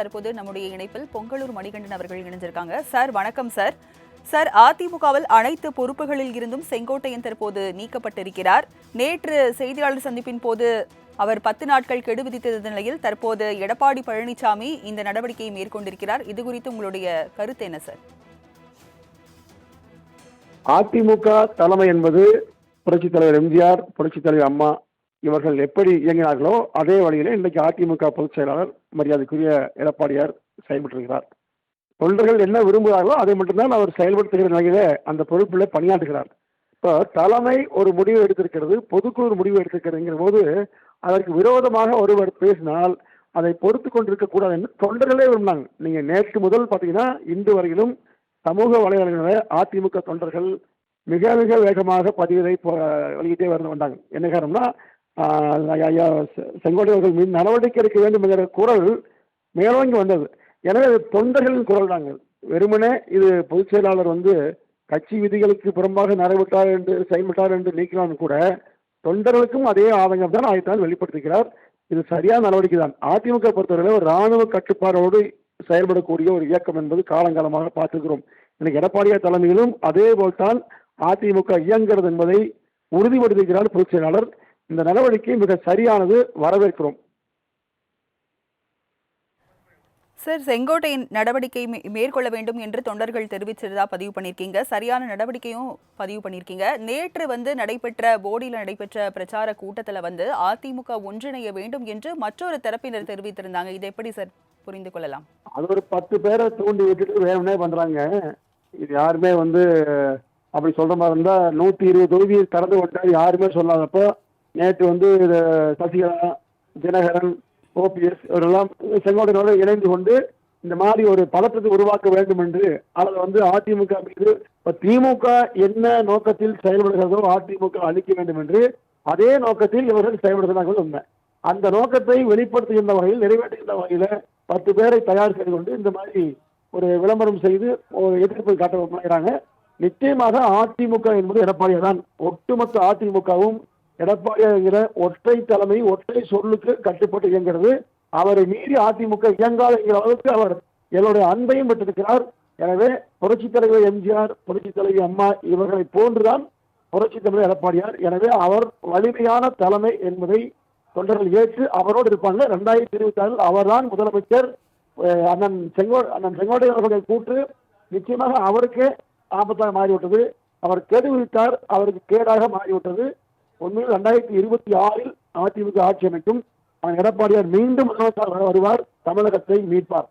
தற்போது நம்முடைய இணைப்பில் பொங்கலூர் மணிகண்டன் அவர்கள் இணைஞ்சிருக்காங்க. சார் வணக்கம் சார். சார், அதிமுகவில் அனைத்து பொறுப்புகளில் இருந்தும் செங்கோட்டையன் தற்போது நீக்கப்பட்டிருக்கிறார். நேற்று செய்தியாளர் சந்திப்பின் போது அவர் 10 நாட்கள் கெடு விதித்த நிலையில் தற்போது எடப்பாடி பழனிசாமி இந்த நடவடிக்கையை மேற்கொண்டிருக்கிறார். இது குறித்து உங்களுடைய கருத்து என்ன சார்? அதிமுக தலைமை என்பது புரட்சித் தலைவர் எம்ஜிஆர், புரட்சித் தலைவர் அம்மா இவர்கள் எப்படி இயங்கினார்களோ அதே வழியிலே இன்றைக்கு அதிமுக பொதுச் செயலாளர் மரியாதைக்குரிய எடப்பாடியார் செயல்பட்டிருக்கிறார். தொண்டர்கள் என்ன விரும்புகிறார்களோ அதை மட்டும்தான் அவர் செயல்படுத்துகிற நிலையிலே அந்த பொறுப்பில் பணியாற்றுகிறார். இப்போ தலைமை ஒரு முடிவு எடுத்திருக்கிறது, பொதுக்குழு முடிவு எடுத்திருக்கிறதுங்கிற போது அதற்கு விரோதமாக ஒருவர் பேசினால் அதை பொறுத்து கொண்டிருக்கக்கூடாது என்று தொண்டர்களே விரும்பினாங்க. நீங்கள் நேற்று முதல் பார்த்தீங்கன்னா இன்று வரையிலும் சமூக வலைதளங்களில் அதிமுக தொண்டர்கள் மிக மிக வேகமாக பதிவுகளை வெளியிட்டே வந்தாங்க. என்ன காரணம்னா, செங்கோட்டை அவர்கள் மீது நடவடிக்கை எடுக்க வேண்டும் என்கிற குரல் மேலோங்கி வந்தது. எனவே அது தொண்டர்களின் குரல் தாங்க. வெறுமனே இது பொதுச் செயலாளர் கட்சி விதிகளுக்கு புறம்பாக நிறைவேற்றார் என்று செயல்பட்டார் என்று நீக்கினாலும் கூட தொண்டர்களுக்கும் அதே ஆதங்கம் தான் ஆயத்தால் வெளிப்படுத்துகிறார். இது சரியான நடவடிக்கை தான். அதிமுக பொறுத்தவரை ஒரு இராணுவ கட்டுப்பாடோடு செயல்படக்கூடிய ஒரு இயக்கம் என்பது காலங்காலமாக பார்த்துக்கிறோம். எனக்கு எடப்பாடியார் தலைமையிலும் அதே போல்தான் அதிமுக இயங்கிறது என்பதை உறுதிப்படுத்துகிறார் பொதுச் செயலாளர். இந்த நடவடிக்கை மிக சரியானது, வரவேற்கிறோம். சார், செங்கோட்டையின் நடவடிக்கை மேற்கொள்ள வேண்டும் என்று தொண்டர்கள் தெரிவிச்சதா பதிவு பண்ணியிருக்கீங்க. சரியான நடவடிக்கையும் பதிவு பண்ணியிருக்கீங்க. நேற்று நடைபெற்ற போடியில் நடைபெற்ற பிரச்சார கூட்டத்தில் அதிமுக ஒன்றிணைய வேண்டும் என்று மற்றொரு தரப்பினர் தெரிவித்திருந்தாங்க. இதை எப்படி சார் புரிந்து கொள்ளலாம்? அது ஒரு 10 பேரை தூண்டி விட்டுட்டு வேணும்னே பண்றாங்க. இது யாருமே அப்படி சொல்ற மாதிரி இருந்தா 120 தொகுதியை கடந்து விட்டால் யாருமே சொல்லாதப்போ நேற்று சசிகலா, தினகரன், ஓபிஎஸ் இவரெல்லாம் செங்கோட்டையோடு இணைந்து கொண்டு இந்த மாதிரி ஒரு பதற்றத்தை உருவாக்க வேண்டும் என்று அல்லது அதிமுக மீது திமுக என்ன நோக்கத்தில் செயல்படுகிறதோ அதிமுக அளிக்க வேண்டும் என்று அதே நோக்கத்தில் இவர்கள் செயல்படுகிறார்கள் உண்மை. அந்த நோக்கத்தை வெளிப்படுத்துகின்ற வகையில், நிறைவேற்றுகின்ற வகையில 10 பேரை தயார் செய்து கொண்டு இந்த மாதிரி ஒரு விளம்பரம் செய்து ஒரு எதிர்ப்பை காட்ட முனைகிறாங்க. நிச்சயமாக அதிமுக என்பது எடப்பாடியார் தான். ஒட்டுமொத்த அதிமுகவும் எடப்பாடியார் என்கிற ஒற்றை தலைமை, ஒற்றை சொல்லுக்கு கட்டுப்பட்டு இயங்கிறது. அவரை மீறி அதிமுக இயங்காத என்கிற அளவுக்கு அவர் என்னுடைய அன்பையும் பெற்றிருக்கிறார். எனவே புரட்சித் தலைவர் எம்ஜிஆர், புரட்சித் தலைவி அம்மா இவர்களை போன்றுதான் புரட்சித் தலைவர் எடப்பாடியார். எனவே அவர் வலிமையான தலைமை என்பதை தொண்டர்கள் ஏற்று அவரோடு இருப்பாங்க. 2026 அவர்தான் முதலமைச்சர். அண்ணன் செங்கோட்டையன் அவர்களுடைய கூற்று நிச்சயமாக அவருக்கே ஆபத்தாக மாறிவிட்டது. அவர் கெடு விட்டார், அவருக்கு கேடாக மாறிவிட்டது. உண்மையில் 2026 அதிமுக ஆட்சி அமைக்கும். எடப்பாடியார் மீண்டும் முதலமைச்சர் வருவார், தமிழகத்தை மீட்பார்.